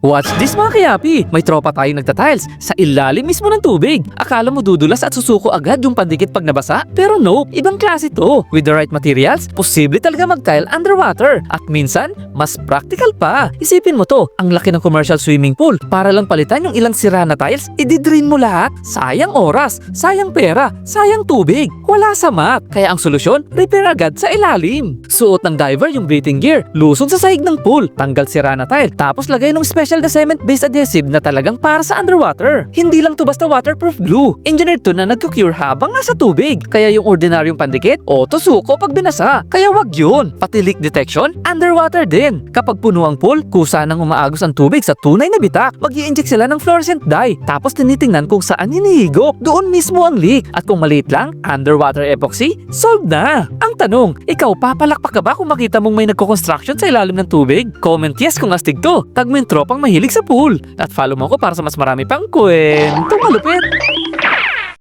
Watch this mga kayapi! May tropa tayong nagtatiles sa ilalim mismo ng tubig. Akala mo dudulas at susuko agad yung pandikit pag nabasa? Pero nope, ibang klase to. With the right materials, posible talaga mag-tile underwater. At minsan, mas practical pa. Isipin mo to, ang laki ng commercial swimming pool. Para lang palitan yung ilang sira na tiles, i-drain mo lahat. Sayang oras, sayang pera, sayang tubig. Wala sa mat. Kaya ang solusyon, repair agad sa ilalim. Suot ng diver yung breathing gear, lusog sa sahig ng pool, tanggal sira na tile, tapos lagay ng special na cement-based adhesive na talagang para sa underwater. Hindi lang to basta waterproof glue. Engineered to na nagko-cure habang nasa tubig. Kaya yung ordinaryong pandikit, auto suko pag binasa. Kaya wag yun. Pati leak detection, underwater din. Kapag puno ang pool, kusa nang umaagos ang tubig sa tunay na bitak. Mag-i-inject sila ng fluorescent dye. Tapos tinitingnan kung saan hinihigop. Doon mismo ang leak. At kung maliit lang, underwater epoxy, solved na. Ang tanong, ikaw papalakpak ka ba kung makita mong may nagko-construction sa ilalim ng tubig? Comment yes kung astig to. Tag mo yung tropang mahilig sa pool. At follow mo ko para sa mas marami pang kwentong malupit.